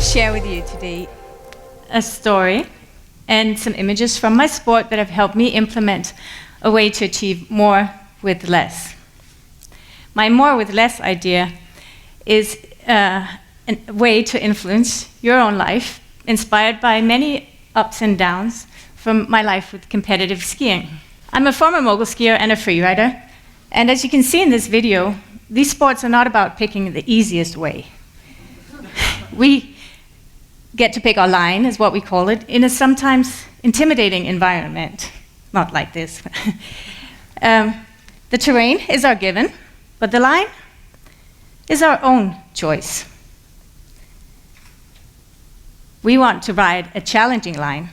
to share with you today a story and some images from my sport that have helped me implement a way to achieve more with less. My more with less idea is a way to influence your own life, inspired by many ups and downs from my life with competitive skiing. I'm a former mogul skier and a freerider, and as you can see in this video, these sports are not about picking the easiest way. We get to pick our line, is what we call it, in a sometimes intimidating environment. Not like this. The terrain is our given, but the line is our own choice. We want to ride a challenging line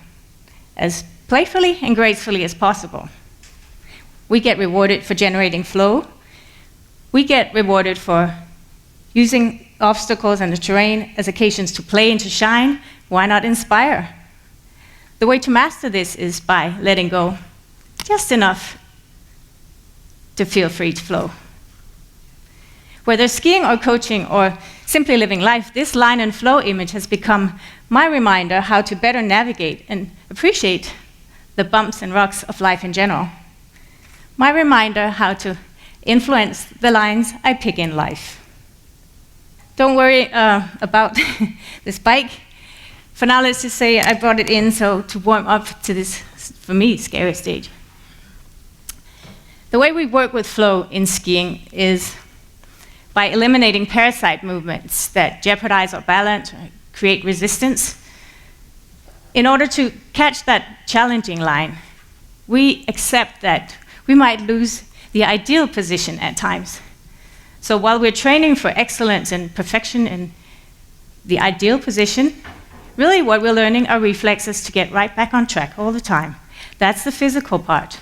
as playfully and gracefully as possible. We get rewarded for generating flow. We get rewarded for using obstacles and the terrain as occasions to play and to shine. Why not inspire? The way to master this is by letting go just enough to feel free to flow. Whether skiing or coaching or simply living life, this line and flow image has become my reminder how to better navigate and appreciate the bumps and rocks of life in general. My reminder how to influence the lines I pick in life. Don't worry about this bike. Finalist to say I brought it in so to warm up to this, for me, scary stage. The way we work with flow in skiing is by eliminating parasite movements that jeopardize our balance or create resistance. In order to catch that challenging line, we accept that we might lose the ideal position at times. So while we're training for excellence and perfection in the ideal position, really what we're learning are reflexes to get right back on track all the time. That's the physical part.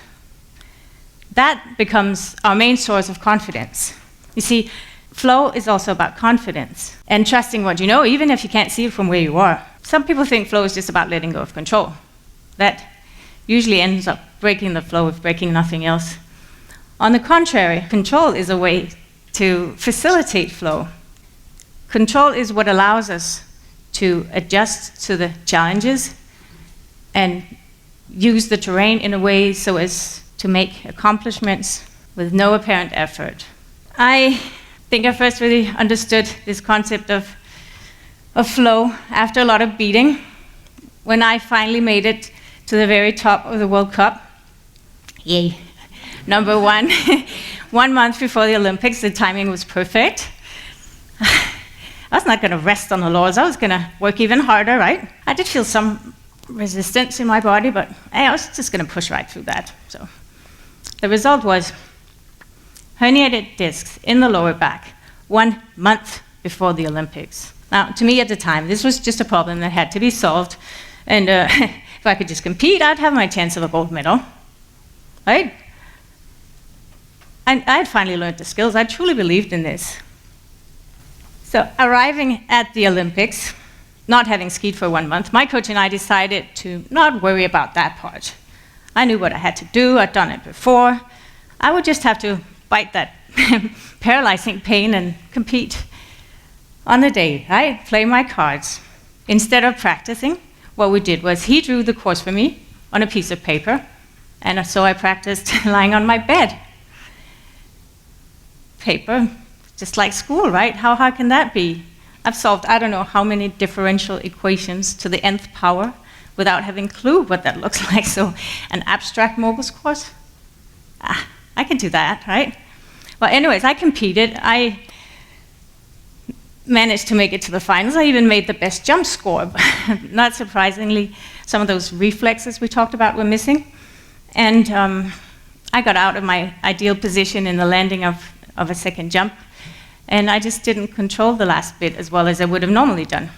That becomes our main source of confidence. You see, flow is also about confidence and trusting what you know, even if you can't see it from where you are. Some people think flow is just about letting go of control. That usually ends up breaking the flow of breaking nothing else. On the contrary, control is a way to facilitate flow. Control is what allows us to adjust to the challenges and use the terrain in a way so as to make accomplishments with no apparent effort. I think I first really understood this concept of flow after a lot of beating, when I finally made it to the very top of the World Cup. Yay. Number one, 1 month before the Olympics, the timing was perfect. I was not going to rest on the laurels. I was going to work even harder, right? I did feel some resistance in my body, but I was just going to push right through that. So the result was herniated discs in the lower back 1 month before the Olympics. Now, to me at the time, this was just a problem that had to be solved. And if I could just compete, I'd have my chance of a gold medal, right? I had finally learned the skills. I truly believed in this. So arriving at the Olympics, not having skied for 1 month, my coach and I decided to not worry about that part. I knew what I had to do. I'd done it before. I would just have to bite that paralyzing pain and compete. On the day, I played my cards. Instead of practicing, what we did was he drew the course for me on a piece of paper, and so I practiced lying on my bed. Paper, just like school, right? How hard can that be? I've solved I don't know how many differential equations to the nth power without having a clue what that looks like. So an abstract moguls course? I can do that, right? Well, anyways, I competed. I managed to make it to the finals. I even made the best jump score. Not surprisingly, some of those reflexes we talked about were missing. And I got out of my ideal position in the landing of a second jump, and I just didn't control the last bit as well as I would have normally done.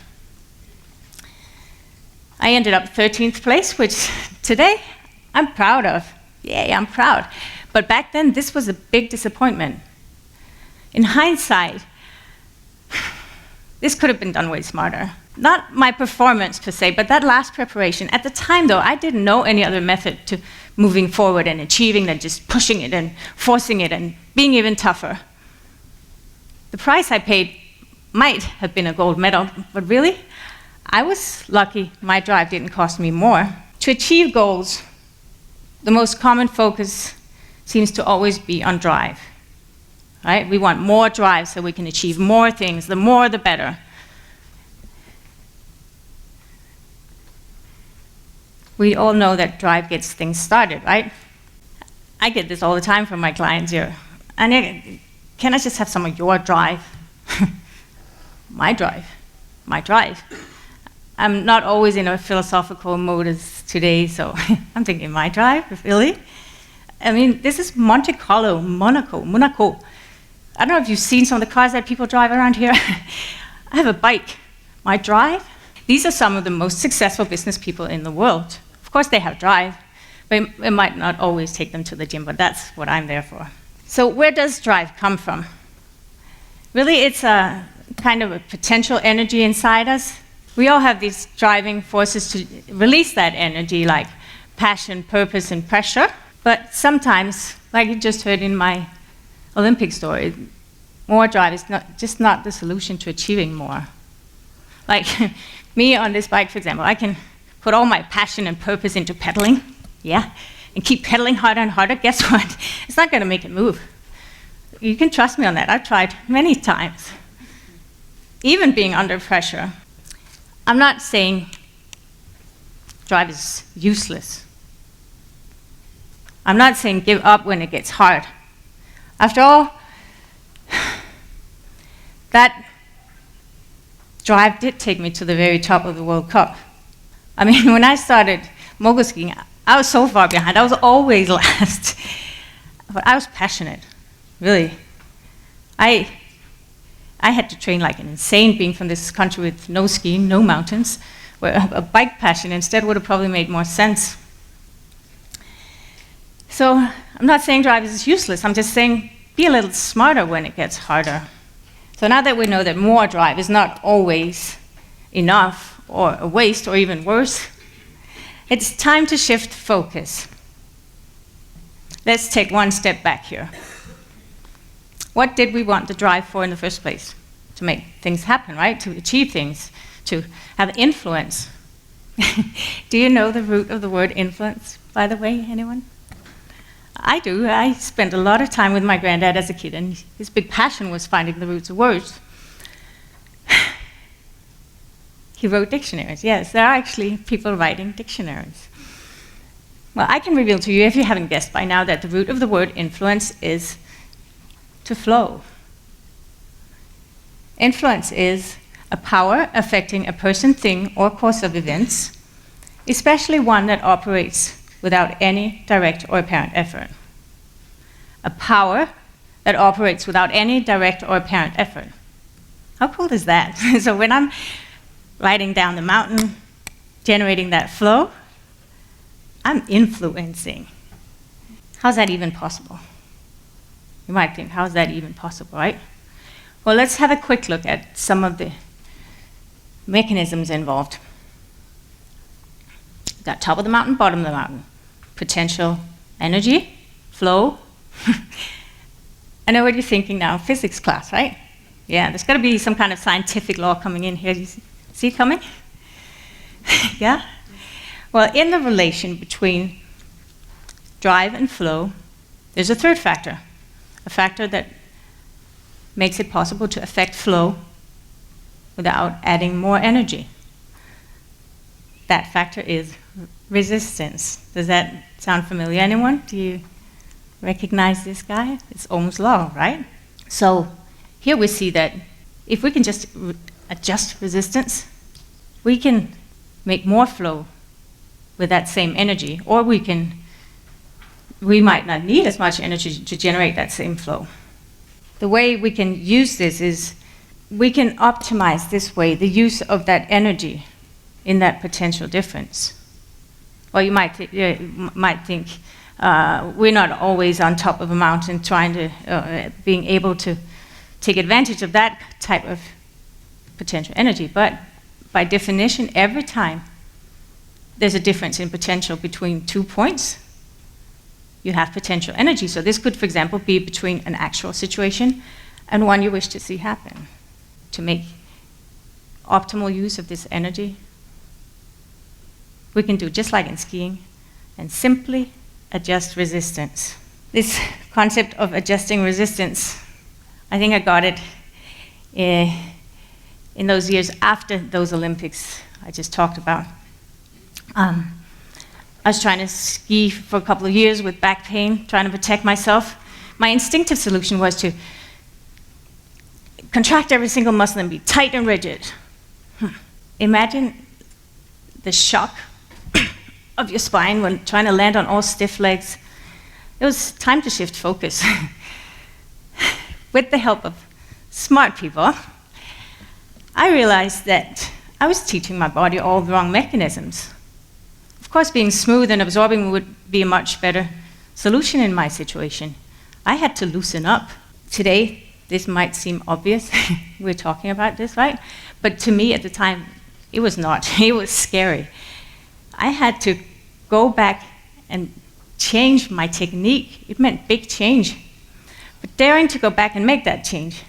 I ended up 13th place, which today I'm proud of. Yay, I'm proud. But back then, this was a big disappointment. In hindsight, this could have been done way smarter. Not my performance per se, but that last preparation. At the time, though, I didn't know any other method to moving forward and achieving than just pushing it and forcing it and being even tougher. The price I paid might have been a gold medal, but really, I was lucky my drive didn't cost me more. To achieve goals, the most common focus seems to always be on drive. Right? We want more drive so we can achieve more things. The more, the better. We all know that drive gets things started, right? I get this all the time from my clients here. And can I just have some of your drive? My drive. My drive. I'm not always in a philosophical mode as today, so I'm thinking, my drive? Really? I mean, this is Monte Carlo, Monaco. I don't know if you've seen some of the cars that people drive around here. I have a bike. My drive? These are some of the most successful business people in the world. Of course, they have drive, but it might not always take them to the gym, but that's what I'm there for. So where does drive come from? Really, it's a kind of a potential energy inside us. We all have these driving forces to release that energy, like passion, purpose, and pressure. But sometimes, like you just heard in my Olympic story, more drive is just not the solution to achieving more. Like me on this bike, for example, I can put all my passion and purpose into pedaling, yeah, and keep pedaling harder and harder. Guess what? It's not going to make it move. You can trust me on that. I've tried many times, even being under pressure. I'm not saying drive is useless. I'm not saying give up when it gets hard. After all, that drive did take me to the very top of the World Cup. I mean, when I started mogul skiing, I was so far behind. I was always last. But I was passionate, really. I had to train like an insane, being from this country with no skiing, no mountains, where a bike passion instead would have probably made more sense. So I'm not saying drive is useless. I'm just saying be a little smarter when it gets harder. So now that we know that more drive is not always enough, or a waste, or even worse, it's time to shift focus. Let's take one step back here. What did we want the drive for in the first place? To make things happen, right? To achieve things, to have influence. Do you know the root of the word influence, by the way, anyone? I do. I spent a lot of time with my granddad as a kid, and his big passion was finding the roots of words. He wrote dictionaries. Yes, there are actually people writing dictionaries. Well, I can reveal to you, if you haven't guessed by now, that the root of the word influence is to flow. Influence is a power affecting a person, thing, or course of events, especially one that operates without any direct or apparent effort. A power that operates without any direct or apparent effort. How cool is that? So when I'm riding down the mountain, generating that flow, I'm influencing. How's that even possible? You might think, how is that even possible, right? Well, let's have a quick look at some of the mechanisms involved. We've got top of the mountain, bottom of the mountain. Potential energy, flow. I know what you're thinking now, physics class, right? Yeah, there's got to be some kind of scientific law coming in here. Do you see it coming? Yeah? Well, in the relation between drive and flow, there's a third factor. A factor that makes it possible to affect flow without adding more energy. That factor is resistance. Does that sound familiar, anyone? Do you recognize this guy? It's Ohm's law, right? So here we see that if we can just adjust resistance, we can make more flow with that same energy, or we might not need as much energy to generate that same flow. The way we can use this is we can optimize this way the use of that energy in that potential difference. Or you might think we're not always on top of a mountain trying to, being able to take advantage of that type of potential energy, but by definition, every time there's a difference in potential between 2 points, you have potential energy. So this could, for example, be between an actual situation and one you wish to see happen, to make optimal use of this energy, we can do just like in skiing and simply adjust resistance. This concept of adjusting resistance, I think I got it in those years after those Olympics I just talked about. I was trying to ski for a couple of years with back pain, trying to protect myself. My instinctive solution was to contract every single muscle and be tight and rigid. Imagine the shock of your spine when trying to land on all stiff legs. It was time to shift focus. With the help of smart people, I realized that I was teaching my body all the wrong mechanisms. Of course, being smooth and absorbing would be a much better solution in my situation. I had to loosen up. Today, this might seem obvious. We're talking about this, right? But to me at the time, it was not. It was scary. I had to go back and change my technique. It meant big change. But daring to go back and make that change,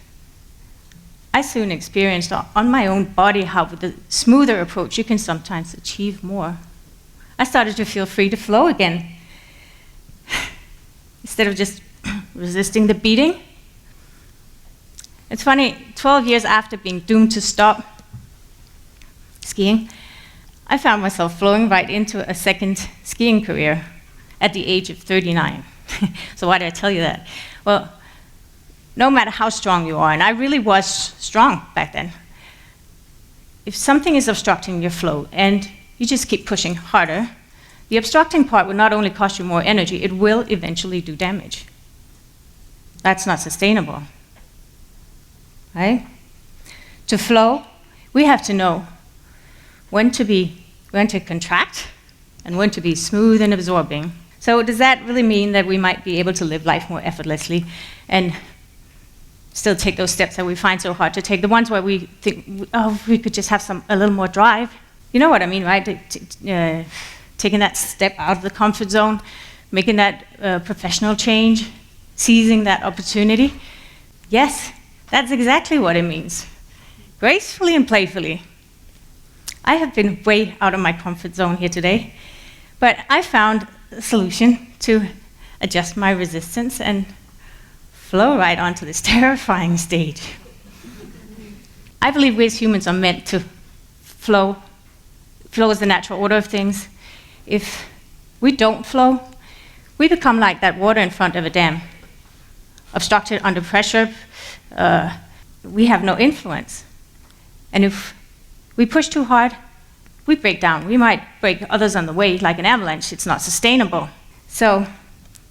I soon experienced on my own body how with a smoother approach you can sometimes achieve more. I started to feel free to flow again. Instead of just resisting the beating. It's funny, 12 years after being doomed to stop skiing, I found myself flowing right into a second skiing career at the age of 39. So why did I tell you that? Well, no matter how strong you are, and I really was strong back then, if something is obstructing your flow and you just keep pushing harder, the obstructing part will not only cost you more energy, it will eventually do damage. That's not sustainable, right? To flow, we have to know when to contract and when to be smooth and absorbing. So does that really mean that we might be able to live life more effortlessly and still take those steps that we find so hard to take, the ones where we think, oh, we could just have a little more drive? You know what I mean, right? Taking that step out of the comfort zone, making that professional change, seizing that opportunity. Yes, that's exactly what it means. Gracefully and playfully. I have been way out of my comfort zone here today, but I found a solution to adjust my resistance and flow right onto this terrifying stage. I believe we as humans are meant to flow. Flow is the natural order of things. If we don't flow, we become like that water in front of a dam. Obstructed under pressure, we have no influence. And if we push too hard, we break down. We might break others on the way, like an avalanche. It's not sustainable. So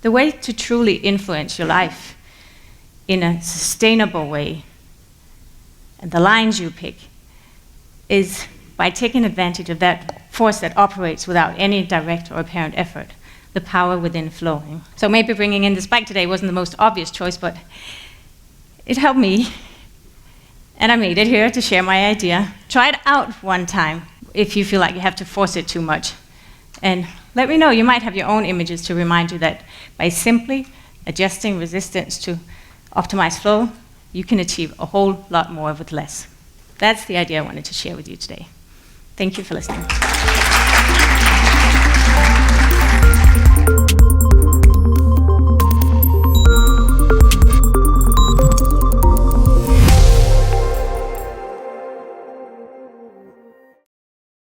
the way to truly influence your life in a sustainable way, and the lines you pick, is by taking advantage of that force that operates without any direct or apparent effort, the power within flowing. So maybe bringing in this bike today wasn't the most obvious choice, but it helped me. And I made it here to share my idea. Try it out one time if you feel like you have to force it too much. And let me know, you might have your own images to remind you that by simply adjusting resistance to optimize flow, you can achieve a whole lot more with less. That's the idea I wanted to share with you today. Thank you for listening.